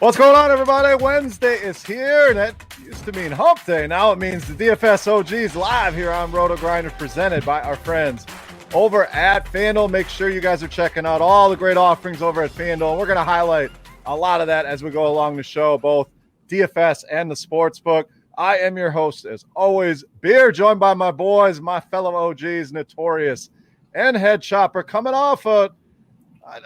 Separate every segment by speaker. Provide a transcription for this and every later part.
Speaker 1: What's going on, everybody? Wednesday is here, and that used to mean hump day. Now it means the DFS OGs live here on RotoGrinders, presented by our friends over at FanDuel. Make sure you guys are checking out all the great offerings over at FanDuel. We're going to highlight a lot of that as we go along the show, both DFS and the sportsbook. I am your host, as always, Beer, joined by my boys, my fellow OGs, Notorious and HeadChopper, coming off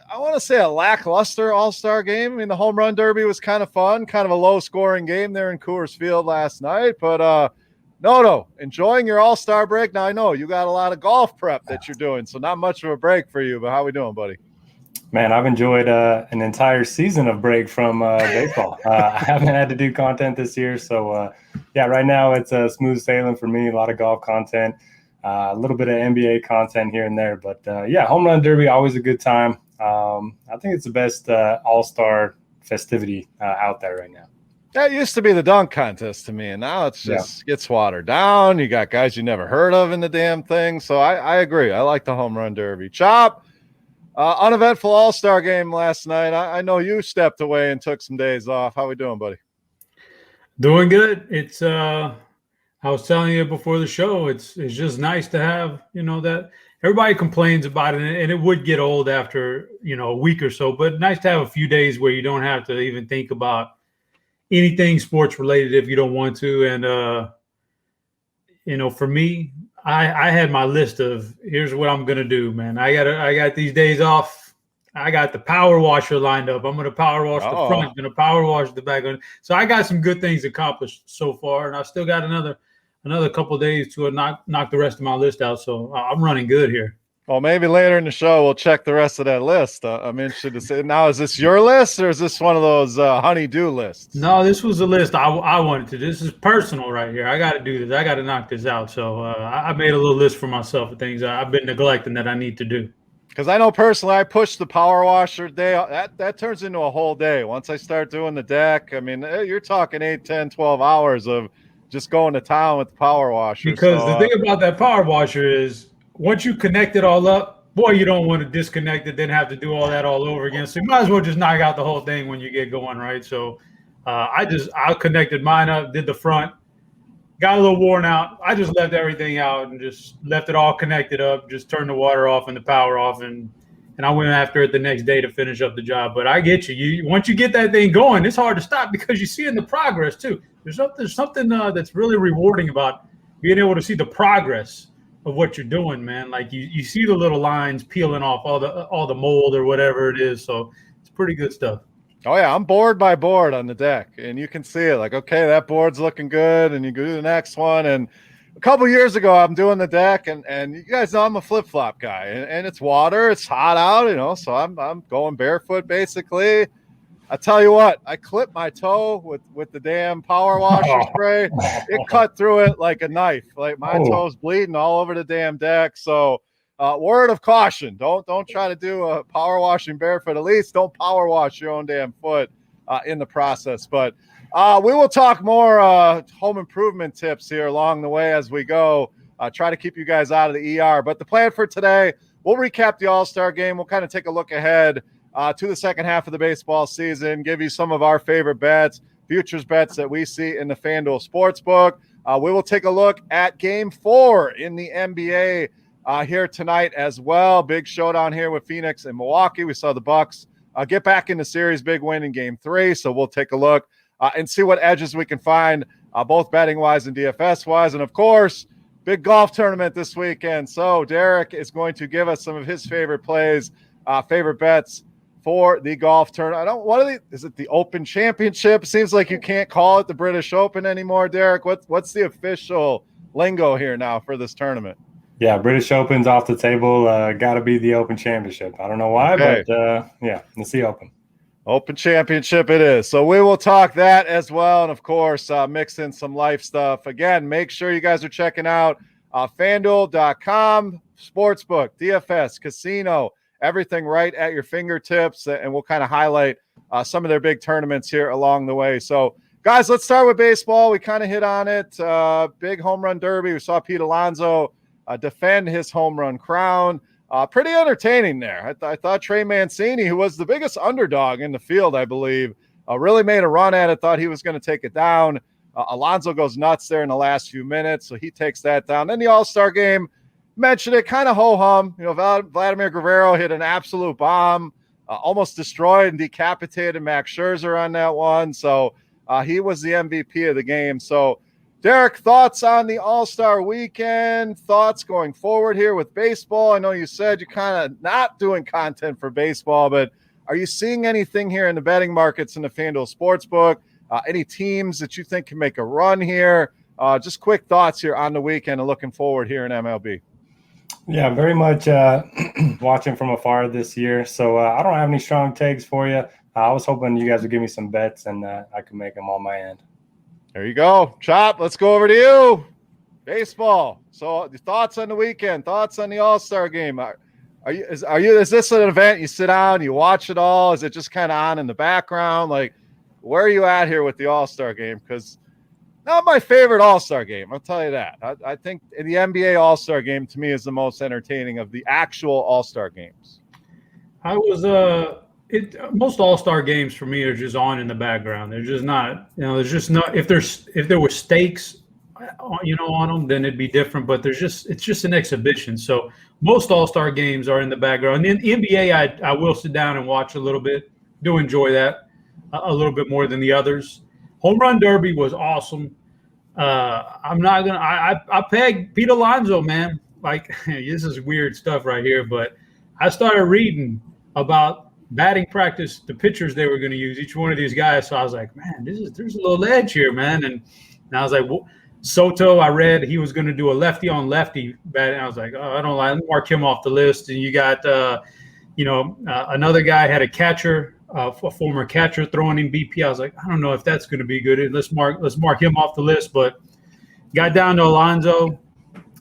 Speaker 1: I want to say a lackluster all-star game. I mean, the home run derby was kind of fun, kind of a low-scoring game there in Coors Field last night. But, Noto, enjoying your all-star break? Now, I know you got a lot of golf prep that you're doing, so not much of a break for you, but how we doing, buddy?
Speaker 2: Man, I've enjoyed an entire season of break from baseball. I haven't had to do content this year, so, right now it's smooth sailing for me, a lot of golf content, a little bit of NBA content here and there. But, home run derby, always a good time. I think it's the best all-star festivity out there right now.
Speaker 1: That used to be the dunk contest to me, and now it's just gets watered down. You got guys you never heard of in the damn thing. So I agree. I like the home run derby. Chop, uneventful all-star game last night. I know you stepped away and took some days off. How we doing, buddy?
Speaker 3: Doing good. It's I was telling you before the show, it's just nice to have, that everybody complains about it, and it would get old after, a week or so, but nice to have a few days where you don't have to even think about anything sports related if you don't want to. And, for me, I had my list of here's what I'm going to do, man. I got these days off. I got the power washer lined up. I'm going to power wash the front, I'm going to power wash the back. So I got some good things accomplished so far, and I still got another couple of days to knock the rest of my list out. So I'm running good here.
Speaker 1: Well, maybe later in the show, we'll check the rest of that list. I'm interested to see. Now, is this your list or is this one of those honey-do lists?
Speaker 3: No, this was a list I wanted to. This is personal right here. I got to do this. I got to knock this out. So I made a little list for myself of things I've been neglecting that I need to do.
Speaker 1: Because I know personally, I pushed the power washer day. That turns into a whole day. Once I start doing the deck, I mean, you're talking 8, 10, 12 hours of just going to town with the power washer.
Speaker 3: Because the thing about that power washer is once you connect it all up, boy, you don't want to disconnect it, then have to do all that all over again. So you might as well just knock out the whole thing when you get going, right? So I connected mine up, did the front, got a little worn out. I just left everything out and just left it all connected up, just turned the water off and the power off, and I went after it the next day to finish up the job. But I get you. Once you get that thing going, it's hard to stop because you see in the progress too. There's something that's really rewarding about being able to see the progress of what you're doing, man. Like you see the little lines peeling off all the mold or whatever it is. So it's pretty good stuff.
Speaker 1: Oh yeah, I'm board by board on the deck, and you can see it. Like, okay, that board's looking good, and you go to the next one. And a couple years ago, I'm doing the deck, and you guys know I'm a flip flop guy, and it's water, it's hot out, so I'm going barefoot basically. I tell you what, I clipped my toe with the damn power washer spray. It cut through it like a knife. Like my toe's bleeding all over the damn deck. So word of caution, don't try to do a power washing barefoot. At least don't power wash your own damn foot in the process. But we will talk more home improvement tips here along the way as we go. Try to keep you guys out of the ER. But the plan for today, we'll recap the All-Star game. We'll kind of take a look ahead to the second half of the baseball season, give you some of our favorite bets, futures bets that we see in the FanDuel Sportsbook. We will take a look at Game 4 in the NBA here tonight as well. Big showdown here with Phoenix and Milwaukee. We saw the Bucks get back in the series, big win in Game 3. So we'll take a look and see what edges we can find, both betting-wise and DFS-wise. And, of course, big golf tournament this weekend. So Derek is going to give us some of his favorite plays, favorite bets for the golf tournament. Is it the Open Championship? Seems like you can't call it the British Open anymore, Derek. What's the official lingo here now for this tournament?
Speaker 2: Yeah, British Open's off the table. Got to be the Open Championship. I don't know why, but it's the Open.
Speaker 1: Open Championship it is. So we will talk that as well. And, of course, mix in some life stuff. Again, make sure you guys are checking out FanDuel.com, Sportsbook, DFS, Casino, everything right at your fingertips. And we'll kind of highlight some of their big tournaments here along the way. So, guys, let's start with baseball. We kind of hit on it. Big home run derby. We saw Pete Alonso defend his home run crown. Pretty entertaining there. I thought Trey Mancini, who was the biggest underdog in the field, I believe, really made a run at it, thought he was going to take it down. Alonso goes nuts there in the last few minutes, so he takes that down. Then the All-Star game, mentioned it, kind of ho-hum. Vladimir Guerrero hit an absolute bomb, almost destroyed and decapitated Max Scherzer on that one. So he was the MVP of the game. So, Derek, thoughts on the All-Star weekend? Thoughts going forward here with baseball? I know you said you're kind of not doing content for baseball, but are you seeing anything here in the betting markets in the FanDuel Sportsbook? Any teams that you think can make a run here? Just quick thoughts here on the weekend and looking forward here in MLB.
Speaker 2: Yeah, very much watching from afar this year. So I don't have any strong takes for you. I was hoping you guys would give me some bets and I could make them on my end.
Speaker 1: There you go. Chop, let's go over to you. Baseball. So your thoughts on the weekend, thoughts on the All-Star game. Is this an event you sit down, you watch it all? Is it just kind of on in the background? Like, where are you at here with the All-Star game? Because not my favorite All-Star game, I'll tell you that. I think the NBA All-Star game to me is the most entertaining of the actual All-Star games.
Speaker 3: I was most All-Star games for me are just on in the background. They're just not, there's just not, if there were stakes, on them, then it'd be different, but it's just an exhibition. So most All-Star games are in the background. In the NBA, I will sit down and watch a little bit. Do enjoy that a little bit more than the others. Home Run Derby was awesome. I'm not gonna. I pegged Pete Alonso, man. Like, this is weird stuff right here, but I started reading about batting practice, the pitchers they were going to use, each one of these guys. So I was like, man, there's a little edge here, man. And I was like, well, Soto, I read he was going to do a lefty on lefty bat. And I was like, oh, I don't like, mark him off the list. And you got, another guy had a catcher, a former catcher throwing in BP. I was like, I don't know if that's going to be good. Let's mark him off the list. But got down to Alonso.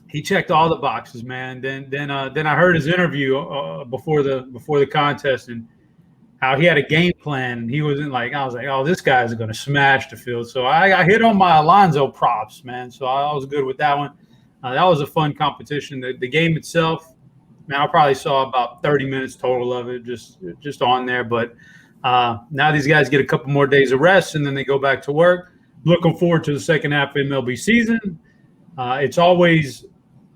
Speaker 3: He checked all the boxes, man. Then I heard his interview before the contest and how he had a game plan. And he wasn't like, I was like, oh, this guy's going to smash the field. So I hit on my Alonso props, man. So I was good with that one. That was a fun competition. The game itself, man, I probably saw about 30 minutes total of it, just on there. But now these guys get a couple more days of rest, and then they go back to work. Looking forward to the second half of MLB season. It's always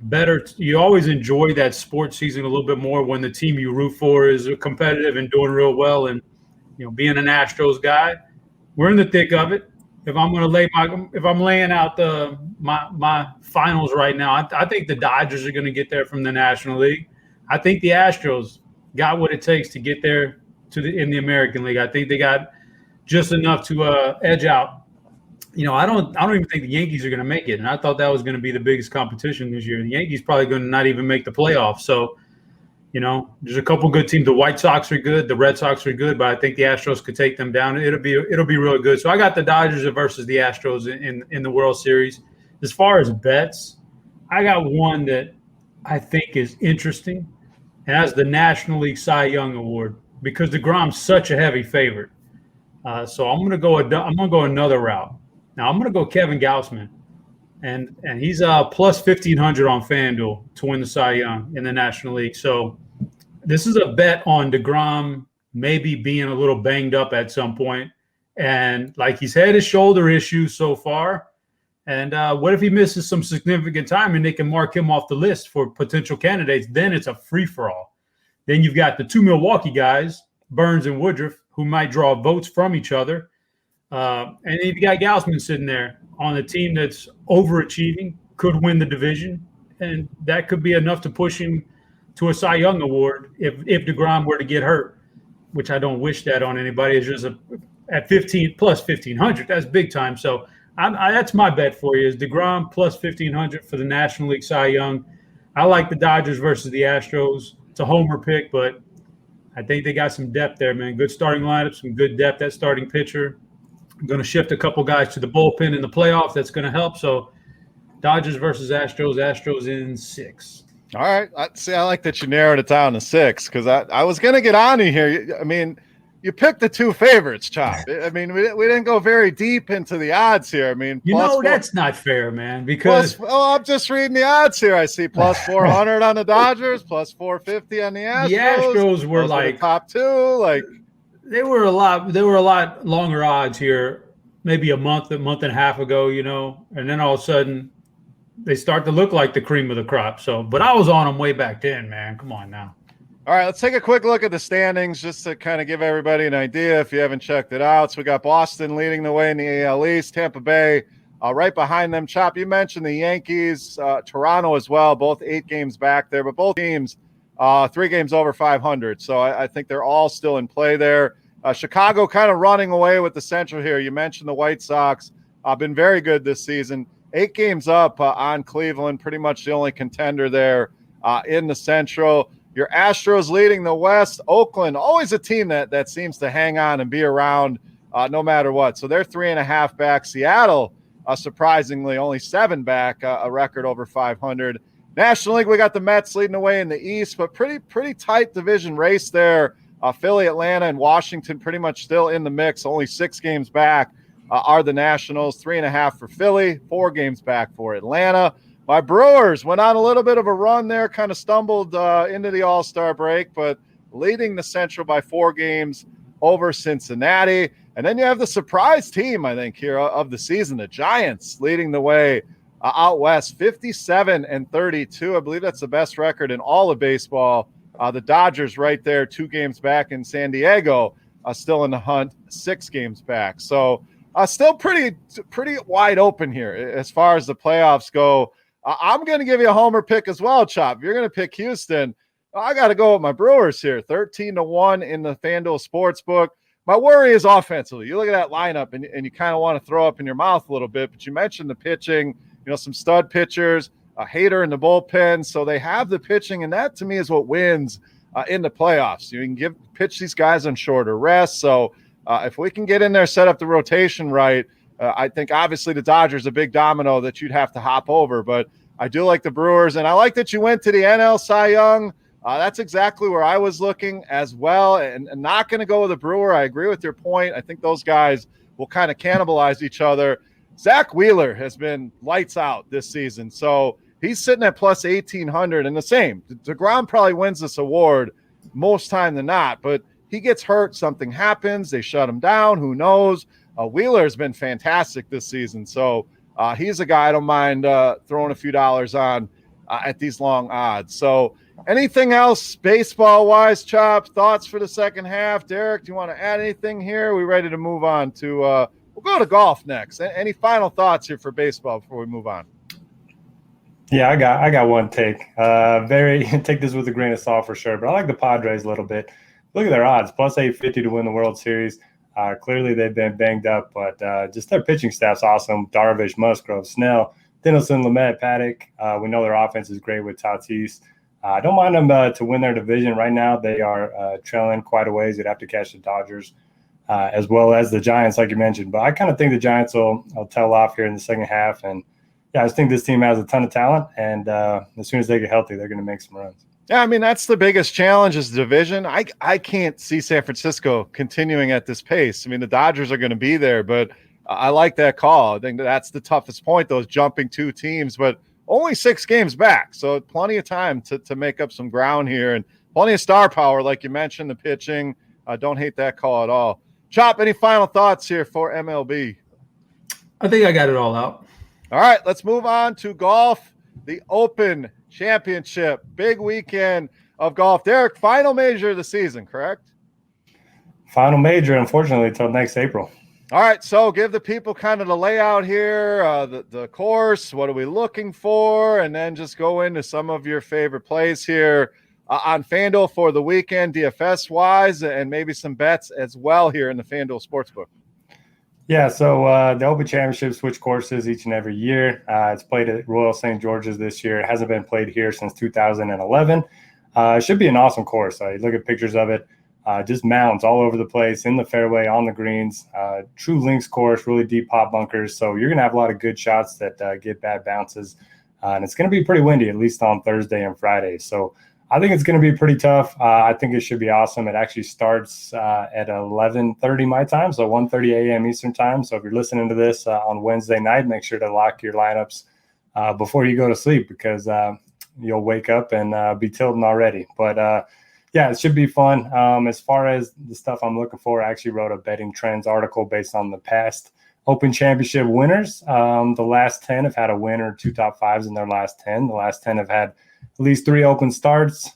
Speaker 3: better. You always enjoy that sports season a little bit more when the team you root for is competitive and doing real well. And being an Astros guy, we're in the thick of it. If I'm laying out my finals right now, I think the Dodgers are going to get there from the National League. I think the Astros got what it takes to get there in the American League. I think they got just enough to edge out. I don't even think the Yankees are going to make it, and I thought that was going to be the biggest competition this year. The Yankees probably going to not even make the playoffs. So, there's a couple good teams. The White Sox are good, the Red Sox are good, but I think the Astros could take them down. It'll be really good. So I got the Dodgers versus the Astros in the World Series. As far as bets, I got one that I think is interesting, and that's the National League Cy Young Award because DeGrom's such a heavy favorite. So I'm gonna go another route. Now I'm going to go Kevin Gausman, and he's plus 1,500 on FanDuel to win the Cy Young in the National League. So this is a bet on DeGrom maybe being a little banged up at some point, and like he's had his shoulder issues so far. And what if he misses some significant time and they can mark him off the list for potential candidates? Then it's a free for all. Then you've got the two Milwaukee guys, Burns and Woodruff, who might draw votes from each other. And then you got Gausman sitting there on a team that's overachieving, could win the division, and that could be enough to push him to a Cy Young award if DeGrom were to get hurt, which I don't wish that on anybody. It's just at 15 plus 1,500. That's big time. So that's my bet for you is DeGrom plus 1,500 for the National League Cy Young. I like the Dodgers versus the Astros. It's a homer pick, but I think they got some depth there, man. Good starting lineup, some good depth at starting pitcher. I'm going to shift a couple guys to the bullpen in the playoffs. That's going to help. So Dodgers versus Astros in 6.
Speaker 1: All right. I like that you narrowed it down to 6 because I was going to get on you here. I mean, you picked the two favorites, Chop. I mean, we didn't go very deep into the odds here. I mean,
Speaker 3: that's not fair, man, because
Speaker 1: I'm just reading the odds here. I see plus 400 on the Dodgers, plus 450 on the Astros.
Speaker 3: The Astros were
Speaker 1: like top 2. Like,
Speaker 3: They were a lot longer odds here, maybe a month and a half ago, and then all of a sudden they start to look like the cream of the crop. So, but I was on them way back then, man. Come on now.
Speaker 1: All right, let's take a quick look at the standings just to kind of give everybody an idea if you haven't checked it out. So we got Boston leading the way in the AL East, Tampa Bay right behind them. Chop, you mentioned the Yankees, Toronto as well, both 8 games back there, but both teams 3 games over 500. So I think they're all still in play there. Chicago kind of running away with the Central here. You mentioned the White Sox been very good this season. 8 games up on Cleveland, pretty much the only contender there in the Central. Your Astros leading the West. Oakland, always a team that seems to hang on and be around no matter what. So they're 3.5 back. Seattle, surprisingly, only 7 back, a record over 500. National League, we got the Mets leading the way in the East, but pretty tight division race there. Philly, Atlanta, and Washington pretty much still in the mix. Only 6 games back are the Nationals. 3.5 for Philly, 4 games back for Atlanta. My Brewers went on a little bit of a run there, kind of stumbled into the All-Star break, but leading the Central by 4 games over Cincinnati. And then you have the surprise team, I think, here of the season, the Giants leading the way out west, 57-32. I believe that's the best record in all of baseball. The Dodgers right there, 2 games back in San Diego, still in the hunt, 6 games back. So still pretty wide open here as far as the playoffs go. I'm going to give you a homer pick as well, Chop. If you're going to pick Houston, I got to go with my Brewers here, 13-1 in the FanDuel Sportsbook. My worry is offensively. You look at that lineup, and you kind of want to throw up in your mouth a little bit, but you mentioned the pitching, some stud pitchers, a Hader in the bullpen, so they have the pitching, and that to me is what wins in the playoffs. You can pitch these guys on shorter rest, so if we can get in there, set up the rotation right, I think obviously the Dodgers a big domino that you'd have to hop over, but I do like the Brewers, and I like that you went to the NL Cy Young. That's exactly where I was looking as well, and not going to go with a Brewer. I agree with your point. I think those guys will kind of cannibalize each other. Zach Wheeler has been lights out this season, so he's sitting at plus 1,800, and the same. DeGrom probably wins this award most time than not, but he gets hurt, something happens, they shut him down, who knows? Wheeler has been fantastic this season, so he's a guy I don't mind throwing a few dollars on at these long odds. So anything else baseball-wise, Chop? Thoughts for the second half? Derek, do you want to add anything here? Are we ready to move on to we'll go to golf next. Any final thoughts here for baseball before we move on?
Speaker 2: Yeah, I got one take. Take this with a grain of salt for sure, but I like the Padres a little bit. Look at their odds, plus 850 to win the World Series. Clearly they've been banged up, but just their pitching staff's awesome. Darvish, Musgrove, Snell, Dinelson, Lamet, Paddock. We know their offense is great with Tatis. I don't mind them to win their division right now. They are trailing quite a ways. You'd have to catch the Dodgers as well as the Giants, like you mentioned. But I kind of think the Giants will tail off here in the second half. And, yeah, I just think this team has a ton of talent. And as soon as they get healthy, they're going to make some runs.
Speaker 1: Yeah, I mean, that's the biggest challenge is the division. I can't see San Francisco continuing at this pace. I mean, the Dodgers are going to be there, but I like that call. I think that's the toughest point, those jumping 2 teams, but only 6 games back. So plenty of time to make up some ground here and plenty of star power, like you mentioned, the pitching. Don't hate that call at all. Chop, any final thoughts here for MLB?
Speaker 3: I think I got it all out.
Speaker 1: All right, let's move on to golf. The Open Championship, big weekend of golf. Derek, final major of the season, correct?
Speaker 2: Final major, unfortunately, until next April.
Speaker 1: All right, so give the people kind of the layout here, the course, what are we looking for, and then just go into some of your favorite plays here on FanDuel for the weekend, DFS-wise, and maybe some bets as well here in the FanDuel Sportsbook.
Speaker 2: Yeah, so the Open Championship switch courses each and every year. It's played at Royal St. George's this year. It hasn't been played here since 2011. It should be an awesome course. You look at pictures of it, just mounds all over the place, in the fairway, on the greens. True links course, really deep pot bunkers. So you're going to have a lot of good shots that get bad bounces. And it's going to be pretty windy, at least on Thursday and Friday. So I think it's going to be pretty tough. I think it should be awesome. It actually starts at 11:30 my time, so 1:30 a.m. Eastern time. So if you're listening to this on Wednesday night, make sure to lock your lineups before you go to sleep because you'll wake up and be tilting already. But, yeah, it should be fun. As far as the stuff I'm looking for, I actually wrote a betting trends article based on the past Open Championship winners. The last 10 have had a win or 2 top 5s in their last 10. The last 10 have had at least 3 Open starts.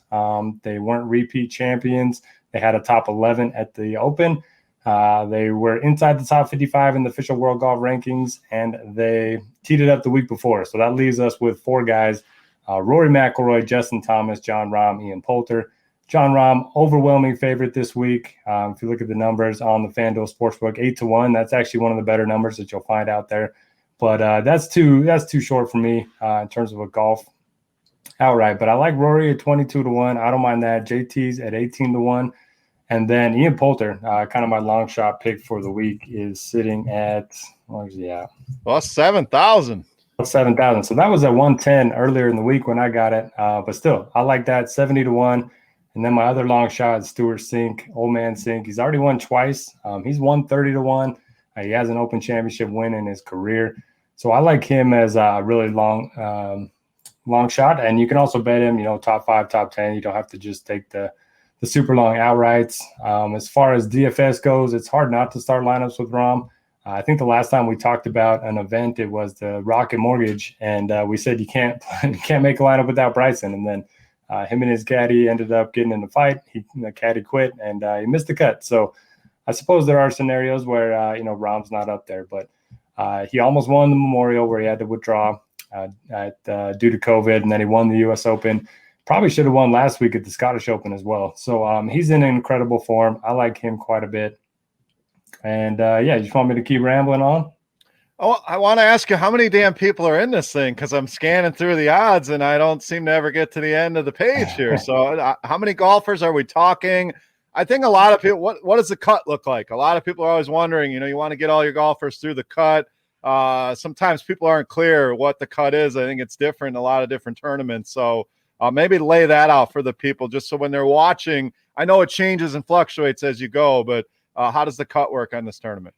Speaker 2: They weren't repeat champions. They had a top 11 at the Open. They were inside the top 55 in the official World Golf rankings, and they teed it up the week before. So that leaves us with 4 guys, Rory McIlroy, Justin Thomas, John Rahm, Ian Poulter. John Rahm, overwhelming favorite this week. If you look at the numbers on the FanDuel Sportsbook, 8-1. That's actually one of the better numbers that you'll find out there. But that's too short for me in terms of a golf outright. But I like Rory at 22-1. I don't mind that. JT's at 18-1. And then Ian Poulter, kind of my long shot pick for the week, is sitting at, what is he at?
Speaker 1: Well, 7,000.
Speaker 2: 7,000. So that was at 110 earlier in the week when I got it. But still, I like that, 70-1. And then my other long shot is Stuart Sink, old man Sink. He's already won twice. He's won 30-1. He has an Open Championship win in his career. So I like him as a really long shot. And you can also bet him, top 5, top 10. You don't have to just take the super long outrights. As far as DFS goes, it's hard not to start lineups with Rahm. I think the last time we talked about an event, it was the Rocket Mortgage, and we said you can't make a lineup without Bryson. And then him and his caddy ended up getting in a fight. The caddy quit, and he missed the cut. So I suppose there are scenarios where Rahm's not up there, but he almost won the Memorial where he had to withdraw due to COVID, and then he won the U.S. Open. Probably should have won last week at the Scottish Open as well. So he's in incredible form. I like him quite a bit. And you just want me to keep rambling on?
Speaker 1: Oh, I want to ask you how many damn people are in this thing, because I'm scanning through the odds and I don't seem to ever get to the end of the page here. So how many golfers are we talking? I think a lot of people, what does the cut look like? A lot of people are always wondering, you want to get all your golfers through the cut. Sometimes people aren't clear what the cut is. I think it's different in a lot of different tournaments. So maybe lay that out for the people just so when they're watching, I know it changes and fluctuates as you go, but how does the cut work on this tournament?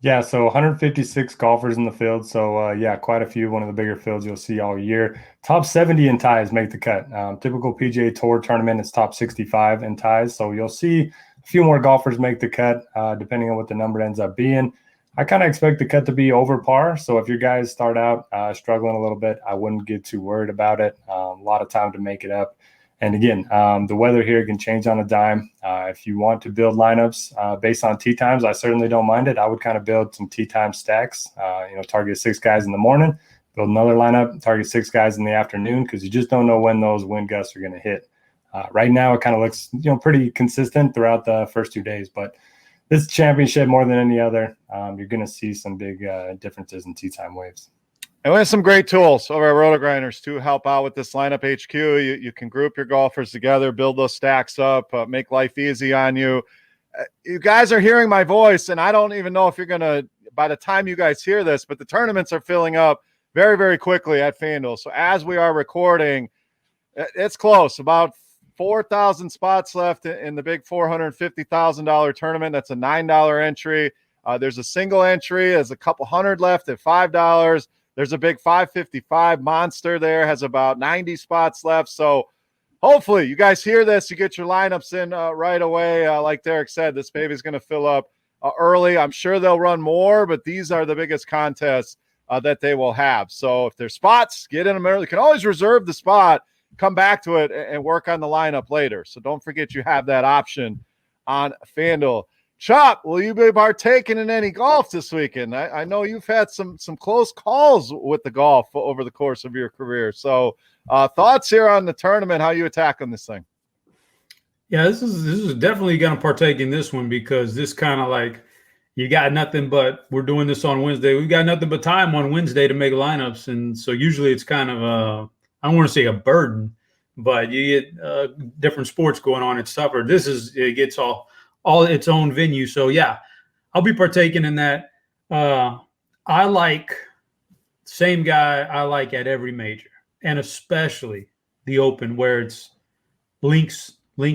Speaker 2: Yeah, so 156 golfers in the field. So, quite a few, one of the bigger fields you'll see all year. Top 70 in ties make the cut. Typical PGA Tour tournament is top 65 in ties. So you'll see a few more golfers make the cut depending on what the number ends up being. I kind of expect the cut to be over par. So if your guys start out struggling a little bit, I wouldn't get too worried about it. A lot of time to make it up. And again, the weather here can change on a dime. If you want to build lineups based on tee times, I certainly don't mind it. I would kind of build some tee time stacks, target 6 guys in the morning, build another lineup, target 6 guys in the afternoon, because you just don't know when those wind gusts are going to hit. Right now, it kind of looks, pretty consistent throughout the first 2 days, but this championship, more than any other, you're going to see some big differences in tee time waves.
Speaker 1: And we have some great tools over at RotoGrinders to help out with this lineup HQ. You can group your golfers together, build those stacks up, make life easy on you. You guys are hearing my voice, and I don't even know if you're going to, by the time you guys hear this, but the tournaments are filling up very, very quickly at FanDuel. So as we are recording, it's close, about 4,000 spots left in the big $450,000 tournament. That's a $9 entry. There's a single entry. There's a couple hundred left at $5. There's a big 555 monster there, has about 90 spots left. So hopefully you guys hear this, you get your lineups in right away. Like Derek said, this baby's going to fill up early. I'm sure they'll run more, but these are the biggest contests that they will have. So if there's spots, get in them early. You can always reserve the spot, come back to it, and work on the lineup later. So don't forget you have that option on FanDuel. Chop, will you be partaking in any golf this weekend? I know you've had some close calls with the golf over the course of your career. So thoughts here on the tournament, how you attacking this thing?
Speaker 3: Yeah, this is definitely going to partake in this one, because this kind of like, you got nothing but, we're doing this on Wednesday. We've got nothing but time on Wednesday to make lineups. And so usually it's kind of I don't want to say a burden, but you get different sports going on. It's tougher. It gets all its own venue. So yeah, I'll be partaking in that. I like same guy I like at every major, and especially the Open, where it's link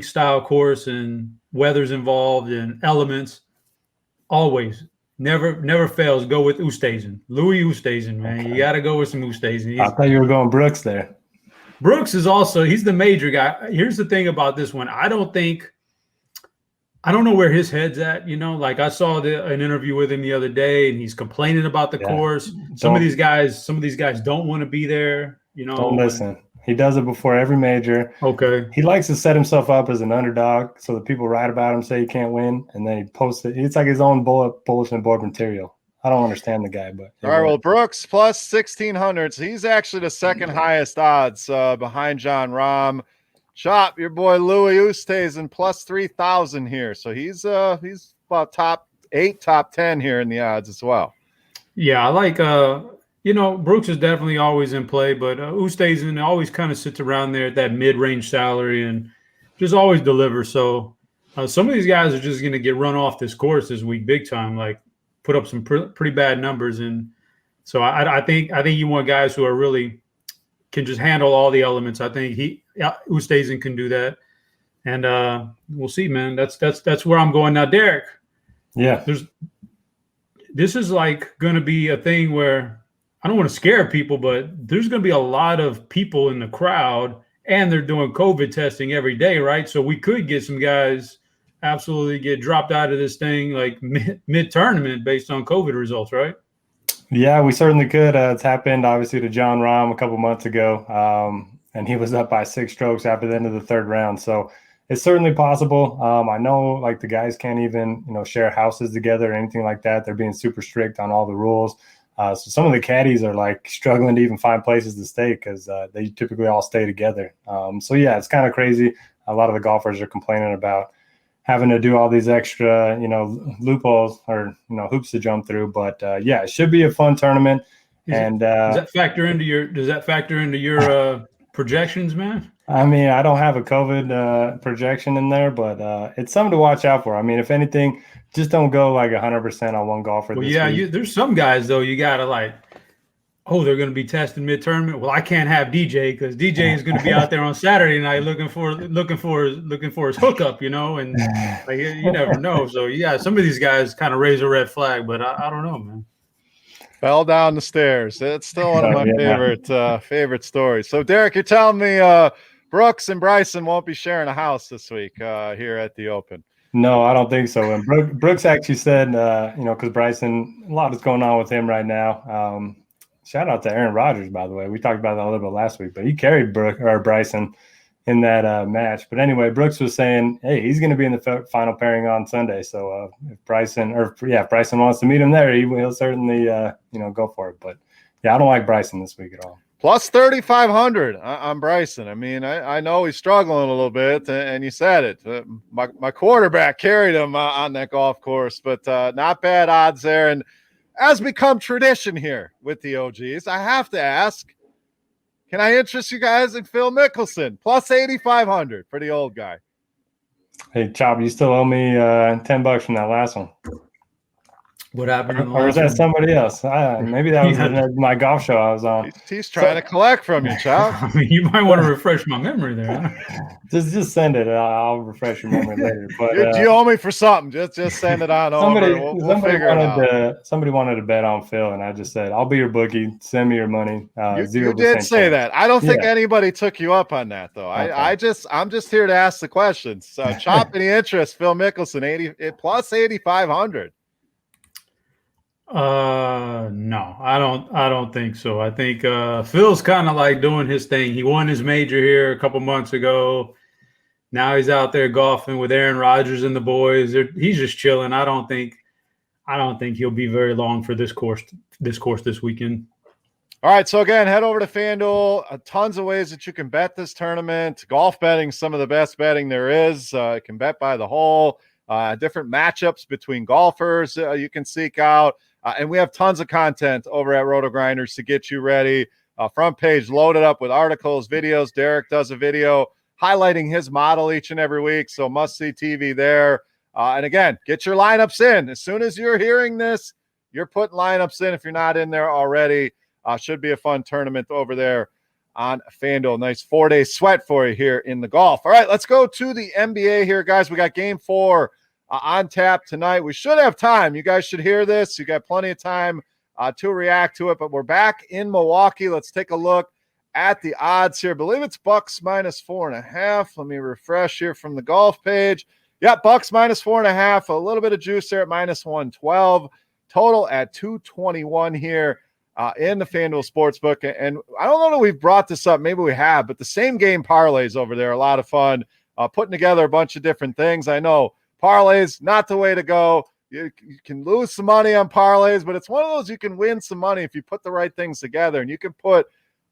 Speaker 3: style course and weather's involved and elements. Always, never fails. Go with Oosthuizen, Louis Oosthuizen, man. You got to go with some Oosthuizen.
Speaker 2: I thought you were going Brooks there.
Speaker 3: Brooks is also, he's the major guy. Here's the thing about this one. I don't know where his head's at. Like I saw an interview with him the other day, and he's complaining about the course. Some of these guys don't want to be there.
Speaker 2: Don't listen. He does it before every major.
Speaker 3: Okay.
Speaker 2: He likes to set himself up as an underdog so that people write about him, say he can't win, and then he posts it. It's like his own bulletin board material. I don't understand the guy, but
Speaker 1: all right. Well, Brooks plus 1,600. So he's actually the second highest odds behind John Rahm. Chop, your boy Louis Oosthuizen plus 3,000 here. So he's about top 8, top 10 here in the odds as well.
Speaker 3: Yeah, I like Brooks is definitely always in play, but Oosthuizen always kind of sits around there at that mid-range salary and just always delivers. So some of these guys are just going to get run off this course this week big time, like put up some pretty bad numbers. And so I think you want guys who are really can just handle all the elements. I think Oosthuizen can do that. And we'll see, man. That's where I'm going now. Derek.
Speaker 2: Yeah.
Speaker 3: This is like going to be a thing where I don't want to scare people, but there's going to be a lot of people in the crowd, and they're doing COVID testing every day, right? So we could get some guys absolutely get dropped out of this thing like mid-tournament based on COVID results, right?
Speaker 2: Yeah, we certainly could. It's happened, obviously, to John Rahm a couple months ago, and he was up by 6 strokes after the end of the 3rd round. So it's certainly possible. I know, like, the guys can't even, share houses together or anything like that. They're being super strict on all the rules. So some of the caddies are, like, struggling to even find places to stay because they typically all stay together. So, yeah, it's kind of crazy. A lot of the golfers are complaining about having to do all these extra, loopholes or, hoops to jump through. But, yeah, it should be a fun tournament. Does
Speaker 3: that factor into your projections, man?
Speaker 2: I mean, I don't have a COVID projection in there, but it's something to watch out for. I mean, if anything, just don't go like 100% on one golfer.
Speaker 3: Well, yeah, there's some guys though. You gotta like, they're going to be testing mid-tournament. Well, I can't have DJ because DJ is going to be out there on Saturday night looking for his hookup, and like, you never know. So yeah, some of these guys kind of raise a red flag, but I don't know, man.
Speaker 1: Fell down the stairs. It's still one of my favorite stories. So Derek, you're telling me Brooks and Bryson won't be sharing a house this week here at the Open?
Speaker 2: No, I don't think so. And Brooks actually said, because Bryson, a lot is going on with him right now. Shout out to Aaron Rodgers, by the way. We talked about that a little bit last week, but he carried Bryson in that match. But anyway, Brooks was saying, hey, he's going to be in the final pairing on Sunday. So if Bryson wants to meet him there, he'll certainly go for it. But yeah, I don't like Bryson this week at all.
Speaker 1: Plus 3,500 on Bryson. I mean, I know he's struggling a little bit, and you said it. My quarterback carried him on that golf course, but not bad odds there. And as become tradition here with the OGs, I have to ask, can I interest you guys in Phil Mickelson? Plus 8,500 for the old guy.
Speaker 2: Hey, Chop, you still owe me $10 from that last one.
Speaker 3: What happened?
Speaker 2: Or was that somebody else? Maybe that was my golf show I was on.
Speaker 1: He's trying to collect from you, Chop.
Speaker 3: I mean, you might want to refresh my memory there.
Speaker 2: Just send it. I'll refresh your memory later. But
Speaker 1: you owe me for something. Just send it on over. We'll figure it out.
Speaker 2: Somebody wanted to bet on Phil, and I just said, I'll be your bookie. Send me your money.
Speaker 1: You did say that. I don't think anybody took you up on that, though. Okay. I'm just here to ask the questions. So, Chop, any interest? Phil Mickelson, plus 8,500.
Speaker 3: No, I don't think so. I think Phil's kind of like doing his thing. He won his major here a couple months ago. Now he's out there golfing with Aaron Rodgers and the boys. He's just chilling. I don't think he'll be very long for this course this weekend.
Speaker 1: All right, so again, head over to FanDuel. Tons of ways that you can bet this tournament. Golf betting, some of the best betting there is. You can bet by the hole. Different matchups between golfers you can seek out. And we have tons of content over at RotoGrinders to get you ready. Front page loaded up with articles, videos. Derek does a video highlighting his model each and every week, so must-see TV there. And again, get your lineups in. As soon as you're hearing this, you're putting lineups in if you're not in there already. Should be a fun tournament over there on FanDuel. Nice 4-day sweat for you here in the golf. All right, let's go to the NBA here, guys. We got Game 4 on tap tonight. We should have time. You guys should hear this. You got plenty of time to react to it, but we're back in Milwaukee. Let's take a look at the odds here. I believe it's Bucks -4.5. Let me refresh here from the golf page. Yeah, Bucks -4.5. A little bit of juice there at -112. Total at 221 here in the FanDuel Sportsbook. And I don't know that we've brought this up. Maybe we have, but the same game parlays over there are a lot of fun. Putting together a bunch of different things. I know parlays, not the way to go. You can lose some money on parlays, but it's one of those you can win some money if you put the right things together. And you can put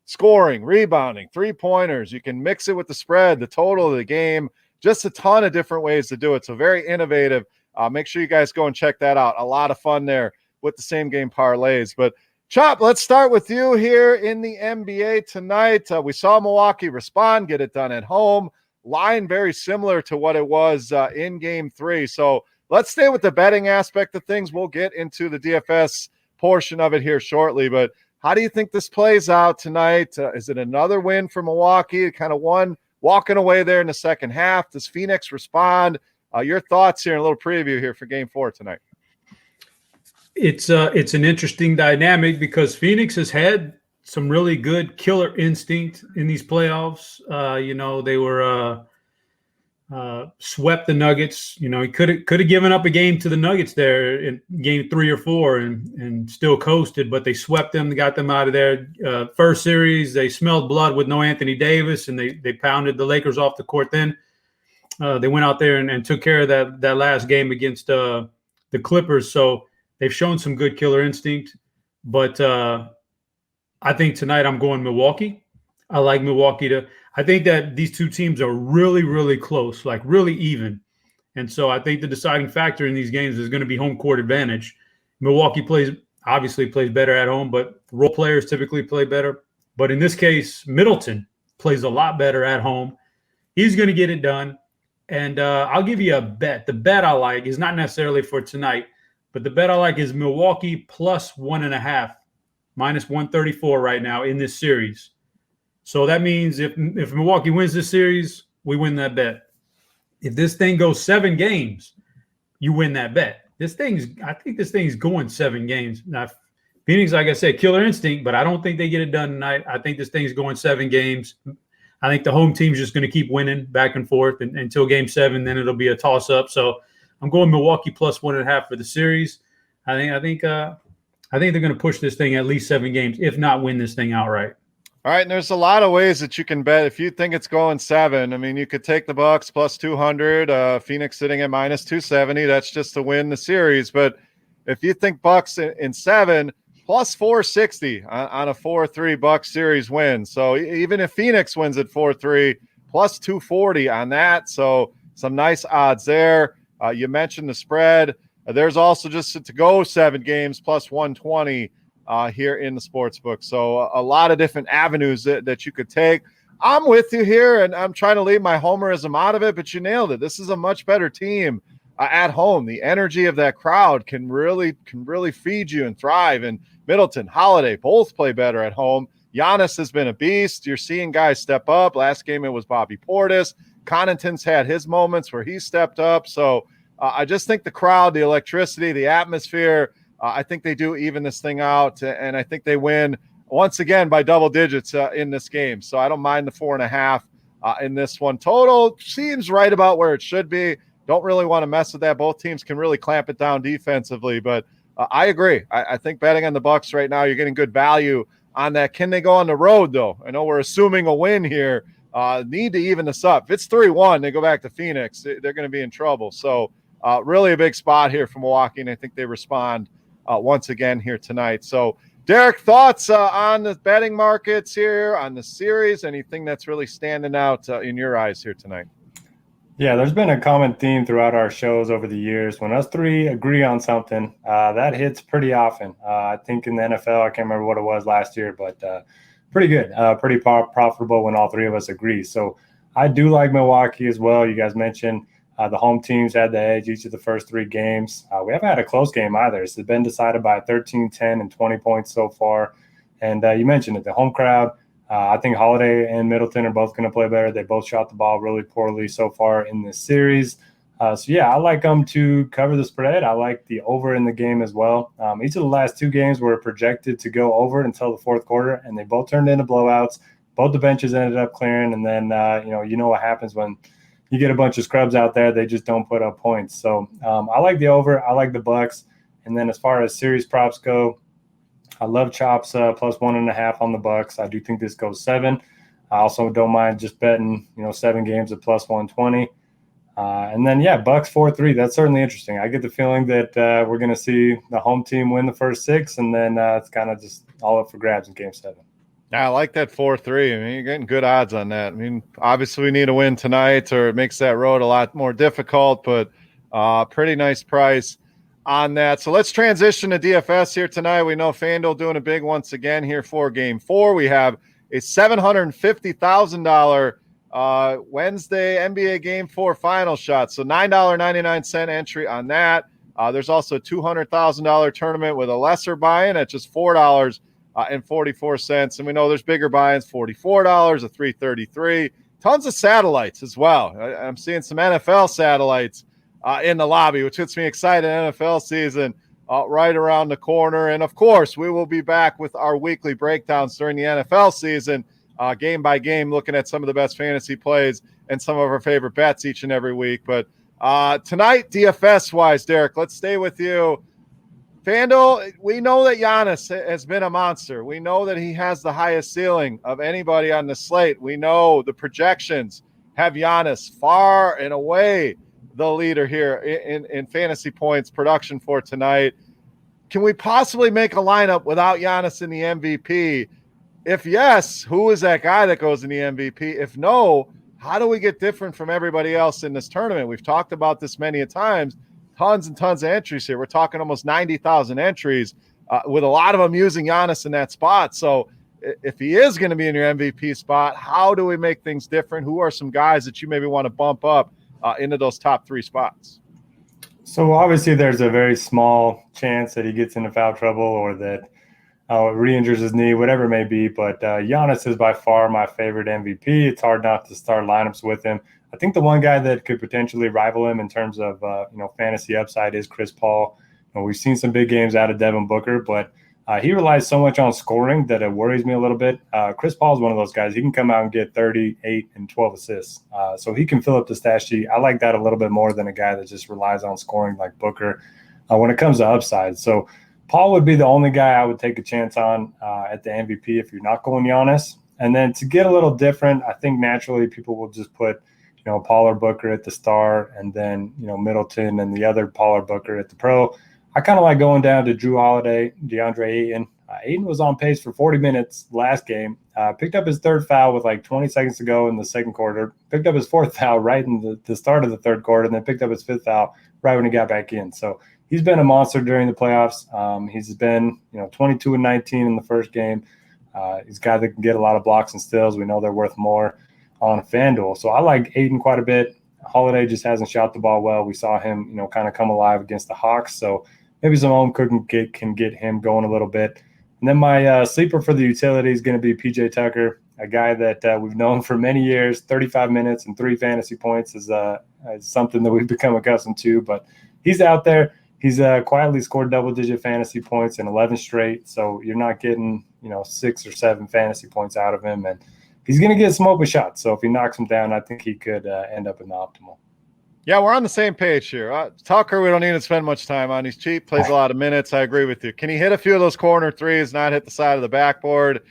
Speaker 1: scoring, rebounding, three-pointers. You can mix it with the spread, the total of the game. Just a ton of different ways to do it. So very innovative. Make sure you guys go and check that out. A lot of fun there with the same game parlays. But Chop, let's start with you here in the NBA tonight. We saw Milwaukee respond, get it done at home. Line very similar to what it was in Game 3. So let's stay with the betting aspect of things. We'll get into the DFS portion of it here shortly. But how do you think this plays out tonight? Is it another win for Milwaukee? Kind of one walking away there in the second half. Does Phoenix respond? Your thoughts here, and a little preview here for Game 4 tonight.
Speaker 3: It's an interesting dynamic because Phoenix has had some really good killer instinct in these playoffs. They were swept the Nuggets. He could have given up a game to the Nuggets there in Game 3 or 4 and still coasted, but they swept them, got them out of there. First series, they smelled blood with no Anthony Davis, and they pounded the Lakers off the court. Then they went out there and took care of that last game against the Clippers. So they've shown some good killer instinct, but I think tonight I'm going Milwaukee. I like Milwaukee I think that these two teams are really, really close, like really even. And so I think the deciding factor in these games is going to be home court advantage. Milwaukee obviously plays better at home, but role players typically play better. But in this case, Middleton plays a lot better at home. He's going to get it done. And I'll give you a bet. The bet I like is not necessarily for tonight, but the bet I like is Milwaukee +1.5, -134 right now in this series. So that means if Milwaukee wins this series, we win that bet. If this thing goes 7 games, you win that bet. I think this thing's going 7 games. Now, Phoenix, like I said, killer instinct, but I don't think they get it done tonight. I think this thing's going 7 games. I think the home team's just going to keep winning back and forth until Game 7. Then it'll be a toss-up. So I'm going Milwaukee +1.5 for the series. I think they're going to push this thing at least 7 games, if not win this thing outright.
Speaker 1: All right, and there's a lot of ways that you can bet. If you think it's going 7, I mean, you could take the Bucks +200, Phoenix sitting at -270. That's just to win the series. But if you think Bucks in 7, +460 on a 4-3 Bucks series win. So even if Phoenix wins at 4-3, +240 on that. So some nice odds there. You mentioned the spread. There's also just to go 7 games +120 here in the sports book. So a lot of different avenues that you could take. I'm with you here, and I'm trying to leave my homerism out of it, but you nailed it. This is a much better team at home. The energy of that crowd can really feed you and thrive. And Middleton, Holiday, both play better at home. Giannis has been a beast. You're seeing guys step up. Last game it was Bobby Portis. Connaughton's had his moments where he stepped up. So I just think the crowd, the electricity, the atmosphere, I think they do even this thing out, and I think they win once again by double digits in this game. So I don't mind the 4.5 in this one. Total seems right about where it should be. Don't really want to mess with that. Both teams can really clamp it down defensively, but I agree. I think betting on the Bucks right now, you're getting good value on that. Can they go on the road, though? I know we're assuming a win here. Need to even this up. If it's 3-1, they go back to Phoenix, they're going to be in trouble. So really a big spot here for Milwaukee, and I think they respond once again here tonight. So, Derek, thoughts on the betting markets here, on the series? Anything that's really standing out in your eyes here tonight?
Speaker 2: Yeah, there's been a common theme throughout our shows over the years. When us three agree on something, that hits pretty often. I think in the NFL, I can't remember what it was last year, but pretty good, pretty profitable when all three of us agree. So I do like Milwaukee as well. You guys mentioned the home teams had the edge each of the first 3 games. We haven't had a close game either. It's been decided by 13, 10, and 20 points so far. And you mentioned it, the home crowd. I think Holiday and Middleton are both going to play better. They both shot the ball really poorly so far in this series. So, yeah, I like them to cover the spread. I like the over in the game as well. Each of the last 2 games were projected to go over until the fourth quarter, and they both turned into blowouts. both the benches ended up clearing. And then, you know what happens when you get a bunch of scrubs out there, they just don't put up points. So I like the over. I like the Bucks. And then as far as series props go, I love chops plus 1.5 on the Bucks. I do think this goes 7. I also don't mind just betting, 7 games at plus 120. And then, Bucks 4-3. That's certainly interesting. I get the feeling that we're going to see the home team win the first 6, and then it's kind of just all up for grabs in game 7.
Speaker 1: Yeah, I like that 4-3. I mean, you're getting good odds on that. I mean, obviously we need a win tonight or it makes that road a lot more difficult, but pretty nice price on that. So let's transition to DFS here tonight. We know FanDuel doing a big once again here for game 4. We have a $750,000 Wednesday NBA game 4 final shot. So $9.99 entry on that. There's also a $200,000 tournament with a lesser buy-in at just $4.44. And we know there's bigger buy-ins, $44, a $333. Tons of satellites as well. I'm seeing some NFL satellites in the lobby, which gets me excited. NFL season right around the corner. And, of course, we will be back with our weekly breakdowns during the NFL season, game by game, looking at some of the best fantasy plays and some of our favorite bets each and every week. But tonight, DFS-wise, Derek, let's stay with you. FanDuel, we know that Giannis has been a monster. We know that he has the highest ceiling of anybody on the slate. We know the projections have Giannis far and away the leader here in fantasy points production for tonight. Can we possibly make a lineup without Giannis in the MVP? If yes, who is that guy that goes in the MVP? If no, how do we get different from everybody else in this tournament? We've talked about this many a times. Tons and tons of entries here. We're talking almost 90,000 entries with a lot of them using Giannis in that spot. So if he is going to be in your MVP spot, how do we make things different? Who are some guys that you maybe want to bump up into those top 3 spots?
Speaker 2: So obviously there's a very small chance that he gets into foul trouble or that re-injures his knee, whatever it may be. But Giannis is by far my favorite MVP. It's hard not to start lineups with him. I think the one guy that could potentially rival him in terms of fantasy upside is Chris Paul. We've seen some big games out of Devin Booker, but he relies so much on scoring that it worries me a little bit. Chris Paul is one of those guys. He can come out and get 38 and 12 assists. So he can fill up the stat sheet. I like that a little bit more than a guy that just relies on scoring like Booker when it comes to upside. So Paul would be the only guy I would take a chance on at the MVP if you're not going Giannis. And then to get a little different, I think naturally people will just put Paul or Booker at the star, and then, Middleton and the other Paul or Booker at the pro. I kind of like going down to Drew Holiday, DeAndre Ayton. Ayton was on pace for 40 minutes last game, picked up his 3rd foul with like 20 seconds to go in the 2nd quarter, picked up his 4th foul right in the start of the 3rd quarter, and then picked up his 5th foul right when he got back in. So he's been a monster during the playoffs. He's been, 22 and 19 in the first game. He's a guy that can get a lot of blocks and steals. We know they're worth more on FanDuel. So I like Ayton quite a bit. Holiday just hasn't shot the ball well. We saw him, kind of come alive against the Hawks. So maybe some home cooking can get him going a little bit. And then my sleeper for the utility is going to be PJ Tucker, a guy that we've known for many years. 35 minutes and 3 fantasy points is something that we've become accustomed to. But he's out there. He's quietly scored double-digit fantasy points in 11 straight. So you're not getting, 6 or 7 fantasy points out of him. And he's going to get some open shots. So if he knocks him down, I think he could end up in the optimal.
Speaker 1: Yeah, we're on the same page here. Tucker, we don't need to spend much time on. He's cheap, plays a lot of minutes. I agree with you. Can he hit a few of those corner threes, not hit the side of the backboard?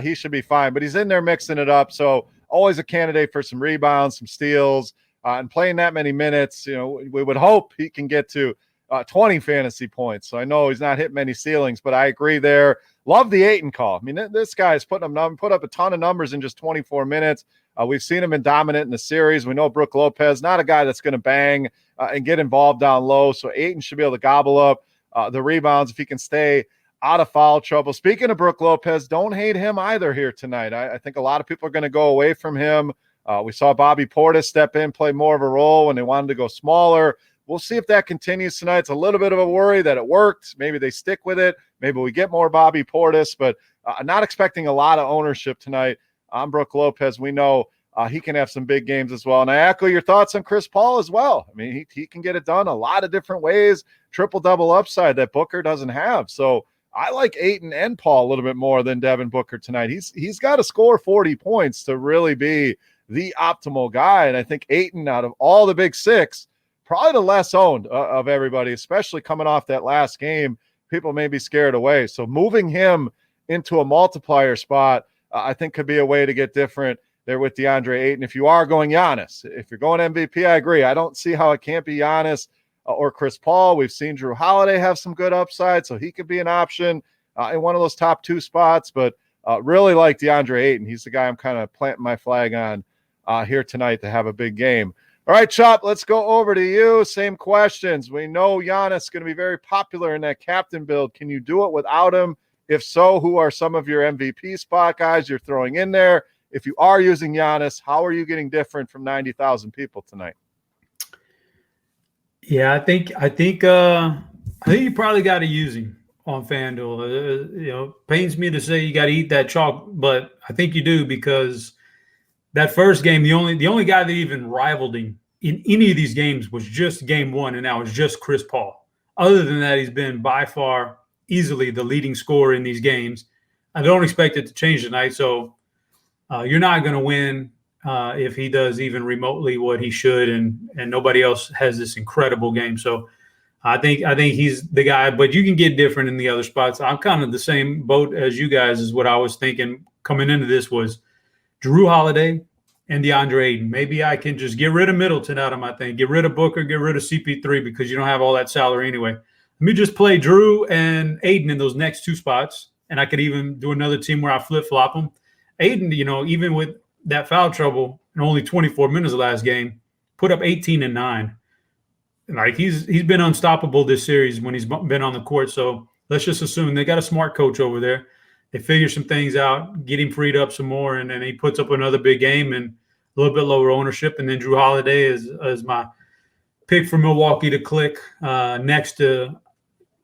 Speaker 1: He should be fine. But he's in there mixing it up. So always a candidate for some rebounds, some steals. And playing that many minutes, we would hope he can get to 20 fantasy points. So I know he's not hit many ceilings, but I agree there. Love the Ayton call. I mean, this guy is put up a ton of numbers in just 24 minutes. We've seen him dominant in the series. We know Brook Lopez, not a guy that's going to bang and get involved down low. So Ayton should be able to gobble up the rebounds if he can stay out of foul trouble. Speaking of Brook Lopez, don't hate him either here tonight. I think a lot of people are going to go away from him. We saw Bobby Portis step in, play more of a role when they wanted to go smaller. We'll see if that continues tonight. It's a little bit of a worry that it worked. Maybe they stick with it. Maybe we get more Bobby Portis, but not expecting a lot of ownership tonight on Brook Lopez. We know he can have some big games as well. And I echo your thoughts on Chris Paul as well. I mean, he can get it done a lot of different ways, triple-double upside that Booker doesn't have. So I like Ayton and Paul a little bit more than Devin Booker tonight. He's got to score 40 points to really be the optimal guy. And I think Ayton, out of all the big six, probably the less owned of everybody, especially coming off that last game. People may be scared away. So moving him into a multiplier spot, I think could be a way to get different there with DeAndre Ayton. If you are going Giannis, if you're going MVP, I agree. I don't see how it can't be Giannis or Chris Paul. We've seen Drew Holiday have some good upside, so he could be an option in one of those top two spots. But really like DeAndre Ayton. He's the guy I'm kind of planting my flag on here tonight to have a big game. All right, Chop, let's go over to you. Same questions. We know Giannis is going to be very popular in that captain build. Can you do it without him? If so, who are some of your MVP spot guys you're throwing in there? If you are using Giannis, how are you getting different from 90,000 people tonight?
Speaker 3: Yeah, I think you probably got to use him on FanDuel. Pains me to say you got to eat that chalk, but I think you do, because that first game, the only guy that even rivaled him in any of these games was just game one, and now it's just Chris Paul. Other than that, he's been by far easily the leading scorer in these games. I don't expect it to change tonight, so you're not going to win if he does even remotely what he should, and nobody else has this incredible game. So I think he's the guy, but you can get different in the other spots. I'm kind of the same boat as you guys, is what I was thinking coming into this was Drew Holiday and DeAndre Ayton. Maybe I can just get rid of Middleton out of my thing, get rid of Booker, get rid of CP3, because you don't have all that salary anyway. Let me just play Drew and Ayton in those next two spots, and I could even do another team where I flip-flop them. Ayton, even with that foul trouble in only 24 minutes of last game, put up 18 and 9. Like he's been unstoppable this series when he's been on the court. So let's just assume they got a smart coach over there. They figure some things out, get him freed up some more, and then he puts up another big game and a little bit lower ownership. And then Drew Holiday is my pick for Milwaukee to click next to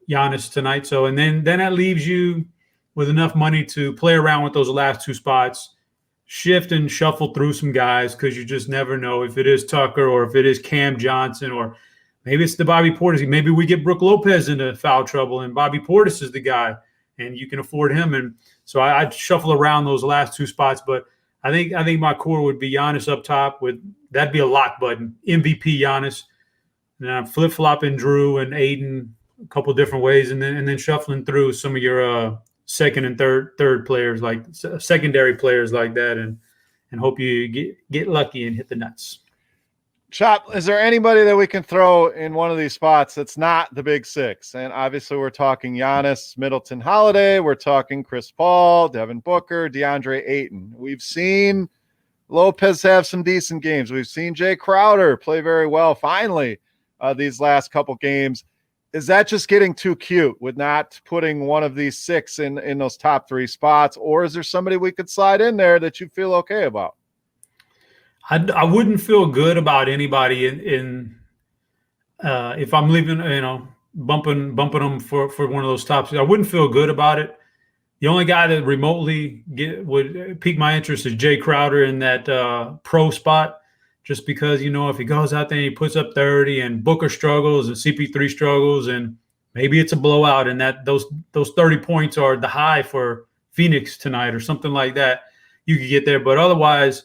Speaker 3: Giannis tonight. So and then that leaves you with enough money to play around with those last two spots, shift and shuffle through some guys, because you just never know if it is Tucker or if it is Cam Johnson, or maybe it's the Bobby Portis. Maybe we get Brook Lopez into foul trouble and Bobby Portis is the guy, and you can afford him. And so I'd shuffle around those last two spots. But I think my core would be Giannis up top. That'd be a lock button. MVP Giannis. And I'm flip-flopping Drew and Ayton a couple different ways, and then shuffling through some of your second and third players, like secondary players like that, and hope you get lucky and hit the nuts.
Speaker 1: Chop, is there anybody that we can throw in one of these spots that's not the big six? And obviously we're talking Giannis, Middleton, Holiday. We're talking Chris Paul, Devin Booker, DeAndre Ayton. We've seen Lopez have some decent games. We've seen Jay Crowder play very well finally these last couple games. Is that just getting too cute with not putting one of these six in those top three spots? Or is there somebody we could slide in there that you feel okay about?
Speaker 3: I wouldn't feel good about anybody in if I'm leaving, bumping them for one of those tops. I wouldn't feel good about it. The only guy that remotely would pique my interest is Jay Crowder in that pro spot, just because, if he goes out there and he puts up 30 and Booker struggles and CP3 struggles, and maybe it's a blowout, and that those 30 points are the high for Phoenix tonight or something like that, you could get there. But otherwise,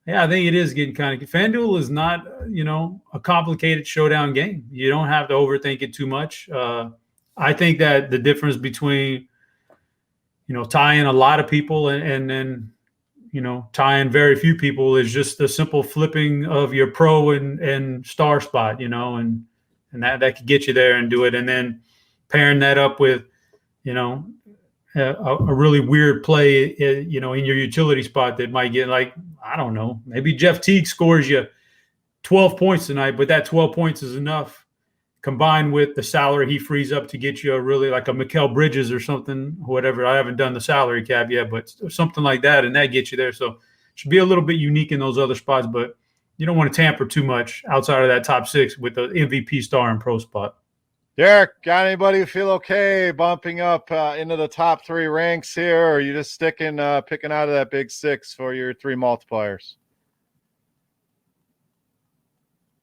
Speaker 3: yeah, I think it is getting kind of – FanDuel is not, a complicated showdown game. You don't have to overthink it too much. I think that the difference between, tying a lot of people and then, tying very few people is just the simple flipping of your pro and star spot, and that could get you there and do it. And then pairing that up with, a really weird play, in your utility spot that might get, like, I don't know, maybe Jeff Teague scores you 12 points tonight, but that 12 points is enough combined with the salary he frees up to get you a really, like a Mikal Bridges or something, whatever. I haven't done the salary cap yet, but something like that, and that gets you there. So it should be a little bit unique in those other spots, but you don't want to tamper too much outside of that top six with the MVP star and pro spot.
Speaker 1: Derek, got anybody who feel okay bumping up into the top three ranks here, or are you just picking out of that big six for your three multipliers?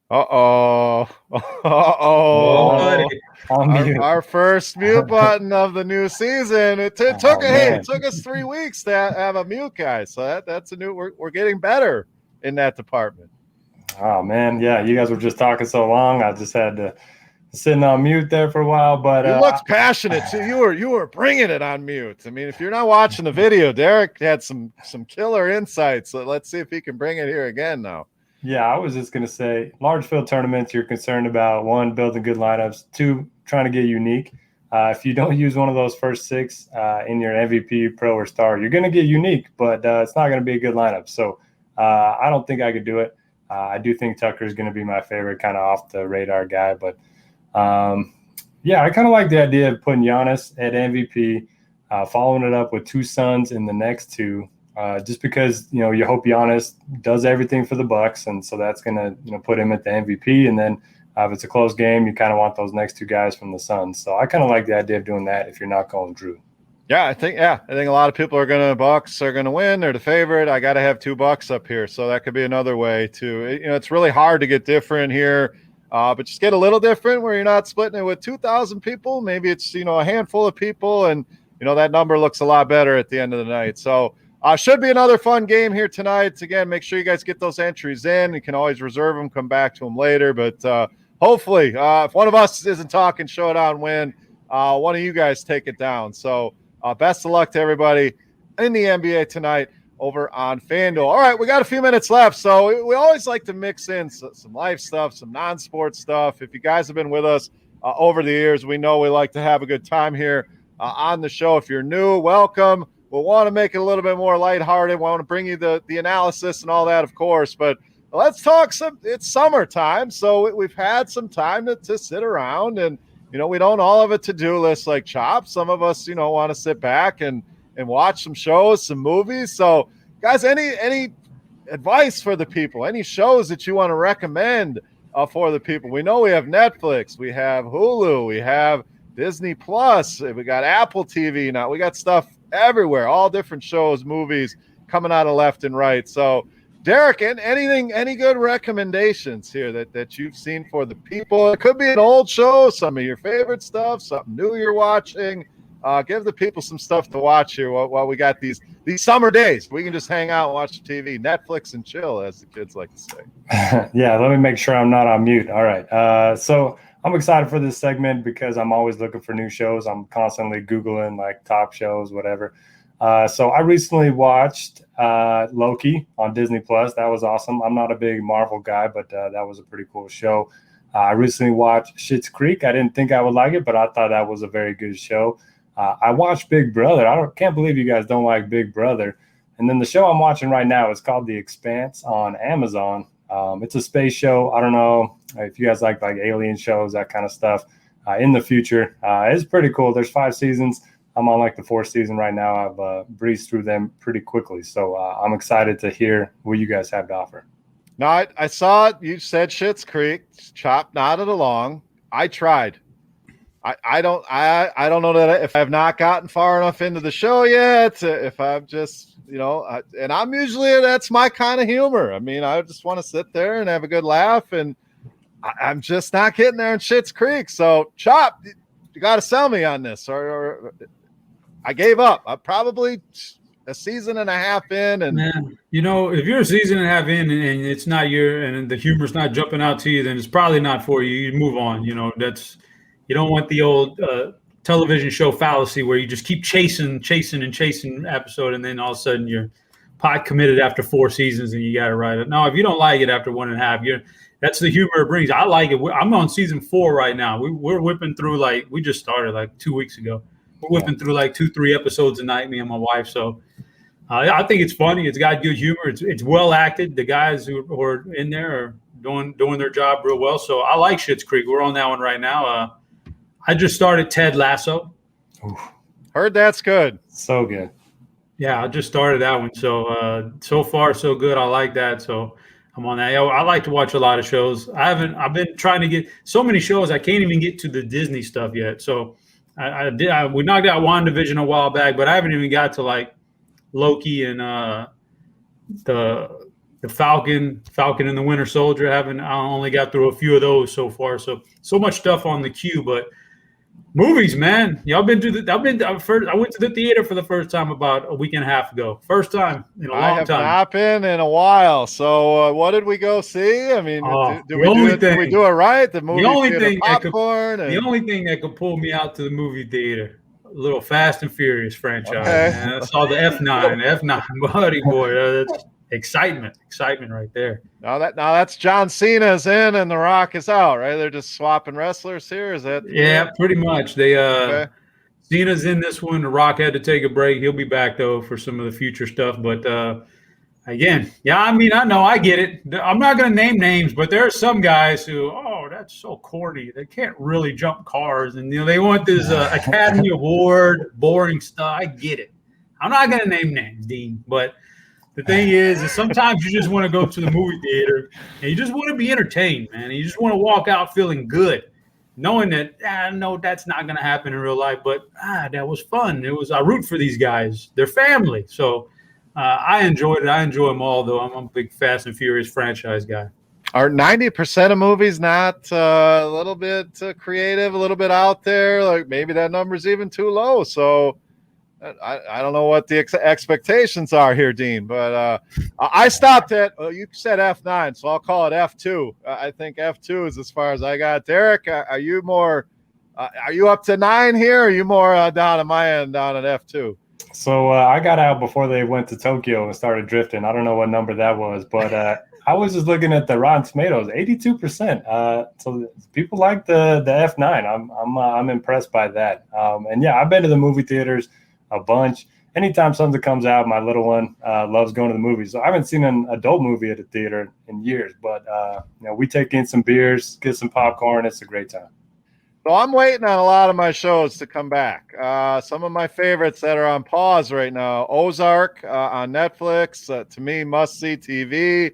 Speaker 1: Uh-oh.
Speaker 3: Oh, buddy.
Speaker 1: Our first mute button of the new season. It took us 3 weeks to have a mute guy. So that's a new. We're getting better in that department.
Speaker 2: Oh man, yeah, you guys were just talking so long. I just had to sitting on mute there for a while. But
Speaker 1: you looked passionate too. You were bringing it on mute. I mean, if you're not watching the video, Derek had some killer insights. So let's see if he can bring it here again now.
Speaker 2: Yeah, I was just going to say, large field tournaments, you're concerned about, 1, building good lineups, 2, trying to get unique. If you don't use one of those first 6 in your MVP, Pro, or Star, you're going to get unique, but it's not going to be a good lineup. So I don't think I could do it. I do think Tucker is going to be my favorite kind of off the radar guy. But, yeah, I kind of like the idea of putting Giannis at MVP, following it up with 2 Suns in the next 2. Just because, you hope Giannis does everything for the Bucks, and so that's going to, put him at the MVP. And then if it's a close game, you kind of want those next 2 guys from the Suns. So I kind of like the idea of doing that if you're not going Drew.
Speaker 1: Yeah, I think a lot of people are Bucks are going to win. They're the favorite. I got to have 2 Bucks up here. So that could be another way to, it's really hard to get different here, but just get a little different where you're not splitting it with 2,000 people. Maybe it's, a handful of people, and, that number looks a lot better at the end of the night. So, should be another fun game here tonight. Again, make sure you guys get those entries in. You can always reserve them, come back to them later. But hopefully, if one of us isn't talking, show it on win. One of you guys take it down. So best of luck to everybody in the NBA tonight over on FanDuel. All right, we got a few minutes left. So we always like to mix in some life stuff, some non-sports stuff. If you guys have been with us over the years, we know we like to have a good time here on the show. If you're new, welcome. We'll want to make it a little bit more lighthearted. We want to bring you the analysis and all that, of course. But let's talk it's summertime, so we've had some time to sit around. And, we don't all have a to-do list like Chop. Some of us, want to sit back and watch some shows, some movies. So, guys, any advice for the people? Any shows that you want to recommend for the people? We know we have Netflix. We have Hulu. We have Disney Plus. We got Apple TV now. We got stuff everywhere, all different shows, movies coming out of left and right. So, Derek, any good recommendations here that you've seen for the people? It could be an old show, some of your favorite stuff, something new you're watching. Give the people some stuff to watch here while we got these summer days. We can just hang out and watch TV, Netflix and chill, as the kids like to say.
Speaker 2: Yeah, let me make sure I'm not on mute. All right. So I'm excited for this segment because I'm always looking for new shows. I'm constantly Googling like top shows, whatever. So I recently watched Loki on Disney Plus. That was awesome. I'm not a big Marvel guy, but that was a pretty cool show. I recently watched Schitt's Creek. I didn't think I would like it, but I thought that was a very good show. I watched Big Brother. Can't believe you guys don't like Big Brother. And then the show I'm watching right now is called The Expanse on Amazon. It's a space show. I don't know if you guys like alien shows, that kind of stuff in the future. It's pretty cool. There's 5 seasons. I'm on the 4th season right now. I've breezed through them pretty quickly. So I'm excited to hear what you guys have to offer.
Speaker 1: No, I saw it. You said Schitt's Creek. Chop nodded along. I tried. I don't know that if I've not gotten far enough into the show yet, if I'm just, and I'm usually, that's my kind of humor. I mean, I just want to sit there and have a good laugh, and I'm just not getting there in Schitt's Creek. So, Chop, you got to sell me on this, or I gave up. I'm probably a season and a half in, and
Speaker 3: man, if you're a season and a half in and it's not and the humor's not jumping out to you, then it's probably not for you. You move on. You don't want the old television show fallacy where you just keep chasing episode, and then all of a sudden you're pot committed after 4 seasons and you got to write it. No, if you don't like it after 1.5, that's the humor it brings. I like it. I'm on season 4 right now. We're whipping through we just started 2 weeks ago. We're whipping through 2-3 episodes a night, me and my wife. So I think it's funny. It's got good humor. It's well acted. The guys who are in there are doing their job real well. So I like Schitt's Creek. We're on that one right now. I just started Ted Lasso.
Speaker 2: Oof.
Speaker 1: Heard that's good.
Speaker 2: So good.
Speaker 3: Yeah, I just started that one. So so far so good. I like that. So I'm on that. I like to watch a lot of shows. I've been trying to get so many shows. I can't even get to the Disney stuff yet. So we knocked out WandaVision a while back, but I haven't even got to Loki and the the Falcon and the Winter Soldier. I only got through a few of those so far. So much stuff on the queue, but movies, man. Y'all been to I went to the theater for the first time about a week and a half ago. First time in a long time.
Speaker 1: I have not been in a while. So what did we go see? I mean, did we do it right? The movie popcorn.
Speaker 3: The only thing that could pull me out to the movie theater, a little Fast and Furious franchise. Okay. Man. I saw the F9, buddy boy. That's excitement right there.
Speaker 1: Now that's John Cena's in and The Rock is out, right? They're just swapping wrestlers here. Is that?
Speaker 3: Yeah, pretty much. They okay. Cena's in this one. The Rock had to take a break. He'll be back though for some of the future stuff. But again, yeah, I mean, I know, I get it. I'm not going to name names, but there are some guys who, that's so corny. They can't really jump cars, and they want this Academy Award, boring stuff. I get it. I'm not going to name names, Dean, but the thing is sometimes you just want to go to the movie theater and you just want to be entertained, man. And you just want to walk out feeling good, knowing that no, that's not going to happen in real life. But that was fun. I root for these guys. They're family. So I enjoyed it. I enjoy them all, though. I'm a big Fast and Furious franchise guy.
Speaker 1: Are 90% of movies not a little bit creative, a little bit out there? Like maybe that number's even too low. So I don't know what the expectations are here, Dean, but I stopped at, you said F9, so I'll call it F2. I think F2 is as far as I got. Derek, are you up to 9 here, or are you more down at my end, down at F2?
Speaker 2: So I got out before they went to Tokyo and started drifting. I don't know what number that was, but I was just looking at the Rotten Tomatoes, 82%. So people like the F9. I'm impressed by that. And yeah, I've been to the movie theaters a bunch. Anytime something comes out, my little one loves going to the movies. So I haven't seen an adult movie at a theater in years, but we take in some beers, get some popcorn. It's a great time.
Speaker 1: So I'm waiting on a lot of my shows to come back. Some of my favorites that are on pause right now: Ozark on Netflix, to me, must-see TV.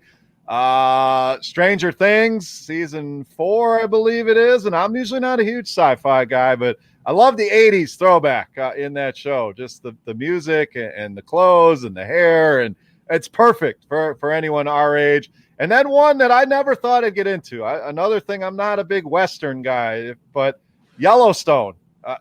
Speaker 1: Stranger Things season 4, I believe it is, and I'm usually not a huge sci-fi guy, but I love the 80s throwback in that show. Just the music and the clothes and the hair, and it's perfect for anyone our age. And then one that I never thought I'd get into. Another thing, I'm not a big Western guy, but Yellowstone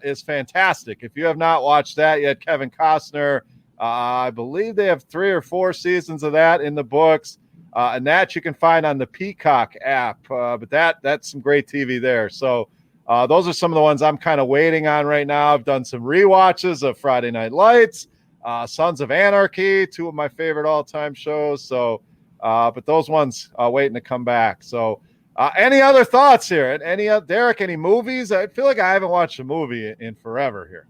Speaker 1: is fantastic. If you have not watched that yet, Kevin Costner, I believe they have 3 or 4 seasons of that in the books, and that you can find on the Peacock app. But that's some great TV there. So those are some of the ones I'm kind of waiting on right now. I've done some rewatches of Friday Night Lights, Sons of Anarchy, 2 of my favorite all-time shows. So, but those ones are waiting to come back. So, any other thoughts here? Derek, any movies? I feel like I haven't watched a movie in forever here.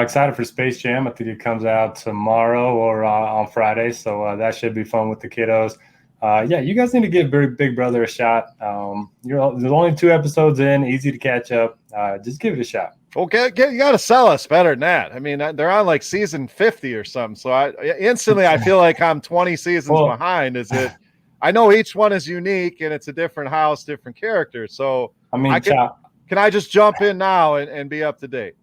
Speaker 2: Excited for Space Jam. I think it comes out tomorrow or on Friday. So that should be fun with the kiddos. Yeah, you guys need to give Big Brother a shot. There's only 2 episodes in, easy to catch up. Just give it a shot.
Speaker 1: Okay, you got to sell us better than that. I mean, they're on like season 50 or something. So I feel like I'm 20 seasons behind. I know each one is unique and it's a different house, different character. So can I just jump in now and be up to date?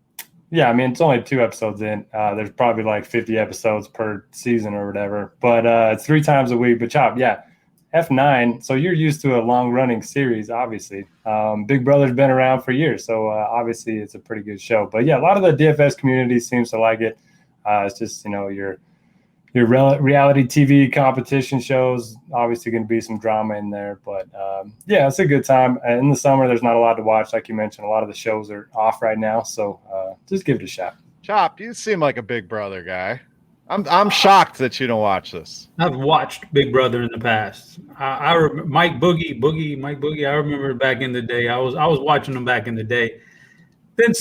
Speaker 2: Yeah, I mean, it's only 2 episodes in. There's probably like 50 episodes per season or whatever. But it's 3 times a week. But Chop, yeah, F9. So you're used to a long-running series, obviously. Big Brother's been around for years, so obviously it's a pretty good show. But yeah, a lot of the DFS community seems to like it. It's just, your reality TV competition shows, obviously going to be some drama in there. But yeah, it's a good time. In the summer, there's not a lot to watch. Like you mentioned, a lot of the shows are off right now. So just give it a shot.
Speaker 1: Chop, you seem like a Big Brother guy. I'm shocked that you don't watch this.
Speaker 3: I've watched Big Brother in the past. I remember Mike Boogie. I remember back in the day. I was watching them back in the day. Then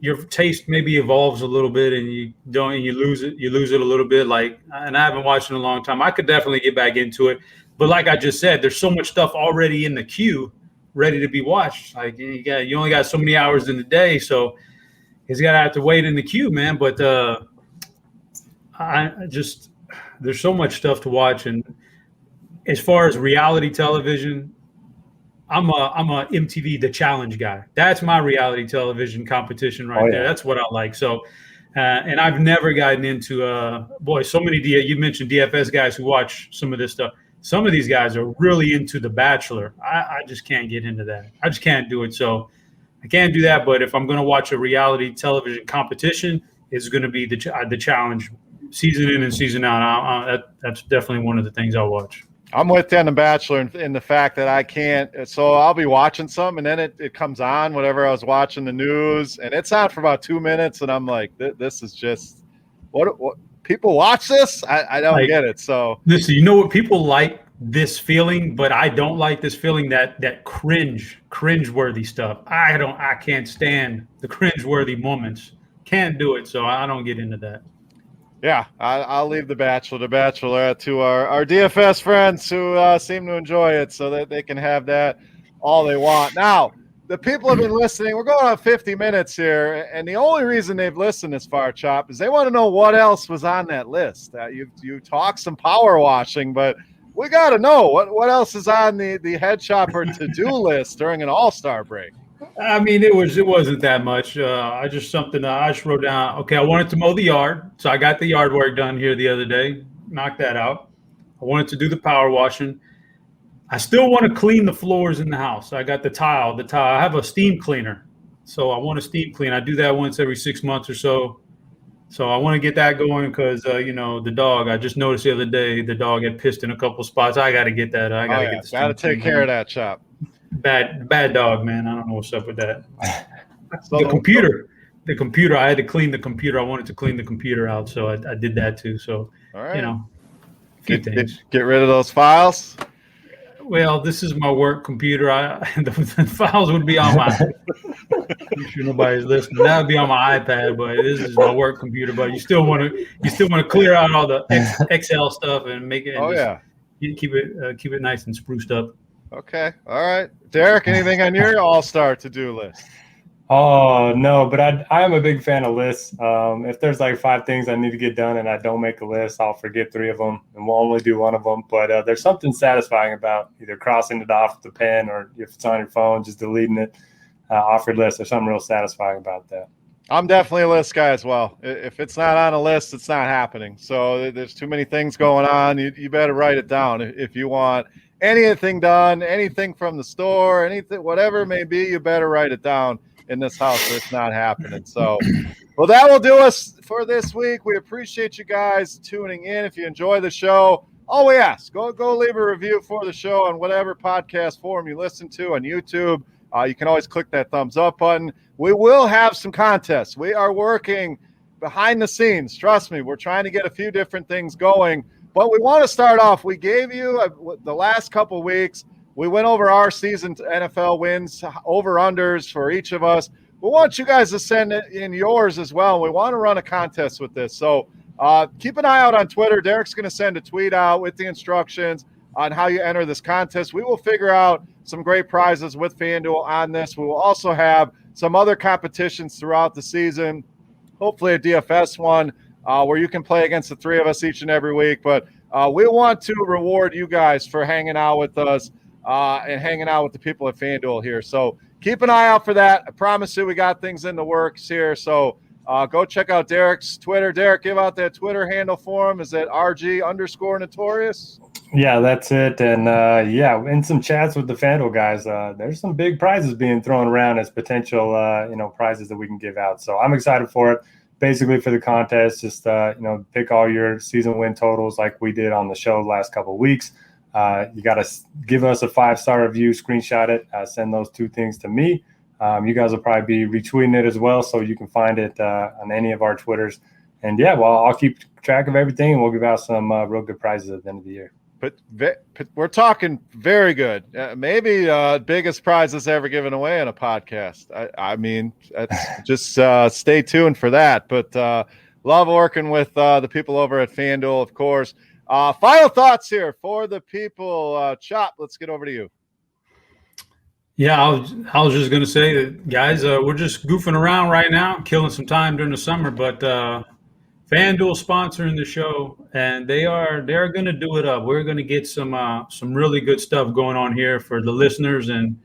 Speaker 3: your taste maybe evolves a little bit, and you lose it a little bit. And I haven't watched it in a long time. I could definitely get back into it, but like I just said, there's so much stuff already in the queue, ready to be watched. Like you only got so many hours in the day, so he's got to have to wait in the queue, man. But there's so much stuff to watch, and as far as reality television, I'm a MTV The Challenge guy. That's my reality television competition right there. That's what I like. So And I've never gotten into so many you mentioned DFS guys who watch some of this stuff. Some of these guys are really into The Bachelor. I just can't get into that. I just can't do it. So I can't do that. But if I'm going to watch a reality television competition, it's going to be the challenge, season in and season out. That's definitely one of the things I'll watch.
Speaker 1: I'm with you on The Bachelor in the fact that I can't. So I'll be watching some, and then it comes on, whatever I was watching the news, and it's on for about 2 minutes, and I'm like, this is just what people watch this? I don't get it. So
Speaker 3: listen, you know what, people like this feeling, but I don't like this feeling, that cringe-worthy stuff. I can't stand the cringe-worthy moments. Can't do it, so I don't get into that.
Speaker 1: Yeah, I'll leave The Bachelorette to our DFS friends who seem to enjoy it, so that they can have that all they want. Now, the people have been listening. We're going on 50 minutes here, and the only reason they've listened this far, Chop, is they want to know what else was on that list. You talk some power washing, but we got to know what else is on the HeadChopper to-do list during an All-Star break.
Speaker 3: I mean, it wasn't that much. I just wrote down, okay, I wanted to mow the yard. So I got the yard work done here the other day, knocked that out. I wanted to do the power washing. I still want to clean the floors in the house. I got the tile. I have a steam cleaner. So I want to steam clean. I do that once every 6 months or so. So I want to get that going because, the dog, I just noticed the other day, the dog had pissed in a couple spots. I got to get that.
Speaker 1: Got to take care of that, Chop.
Speaker 3: Bad dog, man. I don't know what's up with that. The computer. I had to clean the computer. I wanted to clean the computer out, so I did that too. So,
Speaker 1: all right.
Speaker 3: A few things.
Speaker 1: Get rid of those files.
Speaker 3: Well, this is my work computer. The files would be on my. I'm sure nobody's listening. That would be on my iPad, but this is my work computer. But you still want to clear out all the Excel stuff and make it. Keep it nice and spruced up.
Speaker 1: Okay. All right. Derek, anything on your all-star to-do list?
Speaker 2: Oh, no, but I am a big fan of lists. If there's like 5 things I need to get done and I don't make a list, I'll forget 3 of them and we'll only do one of them. But there's something satisfying about either crossing it off the pen or if it's on your phone, just deleting it off your list. There's something real satisfying about that.
Speaker 1: I'm definitely a list guy as well. If it's not on a list, it's not happening. So there's too many things going on. You better write it down if you want anything done, anything from the store, anything, whatever it may be, you better write it down in this house or it's not happening. So, well, that will do us for this week. We appreciate you guys tuning in. If you enjoy the show, all we ask, go leave a review for the show on whatever podcast forum you listen to on YouTube. You can always click that thumbs up button. We will have some contests. We are working behind the scenes. Trust me, we're trying to get a few different things going. But we want to start off. We gave you the last couple weeks. We went over our season NFL wins, over-unders for each of us. We want you guys to send in yours as well. We want to run a contest with this. So keep an eye out on Twitter. Derek's going to send a tweet out with the instructions on how you enter this contest. We will figure out some great prizes with FanDuel on this. We will also have some other competitions throughout the season, hopefully a DFS one, where you can play against the 3 of us each and every week. But we want to reward you guys for hanging out with us and hanging out with the people at FanDuel here. So keep an eye out for that. I promise you we got things in the works here. So go check out Derek's Twitter. Derek, give out that Twitter handle for him. Is it RG_Notorious?
Speaker 2: Yeah, that's it. And in some chats with the FanDuel guys, there's some big prizes being thrown around as potential, prizes that we can give out. So I'm excited for it. Basically for the contest, just, pick all your season win totals like we did on the show the last couple of weeks. You got to give us a 5-star review, screenshot it, send those 2 things to me. You guys will probably be retweeting it as well, so you can find it on any of our Twitters. And, I'll keep track of everything, and we'll give out some real good prizes at the end of the year.
Speaker 1: But we're talking very good. Maybe biggest prizes ever given away on a podcast. I mean, just stay tuned for that. But love working with the people over at FanDuel, of course. Final thoughts here for the people. Chop, let's get over to you.
Speaker 3: Yeah, I was just going to say that, guys, we're just goofing around right now, killing some time during the summer. But FanDuel sponsoring the show, and they're going to do it up. We're going to get some really good stuff going on here for the listeners, and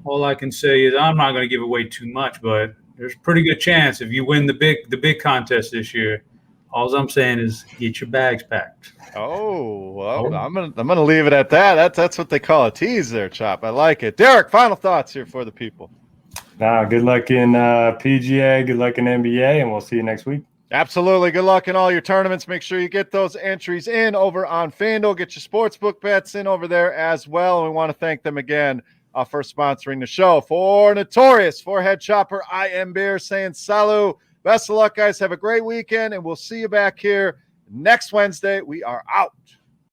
Speaker 3: all I can say is I'm not going to give away too much, but there's a pretty good chance if you win the big contest this year. All I'm saying is get your bags packed.
Speaker 1: Oh, well, I'm gonna leave it at that. That's what they call a tease there, Chop. I like it. Derek, final thoughts here for the people.
Speaker 2: Good luck in PGA, good luck in NBA, and we'll see you next week.
Speaker 1: Absolutely. Good luck in all your tournaments. Make sure you get those entries in over on FanDuel. Get your sportsbook bets in over there as well. And we want to thank them again for sponsoring the show. For Notorious, for HeadChopper, I am Beer saying salut. Best of luck, guys. Have a great weekend, and we'll see you back here next Wednesday. We are out.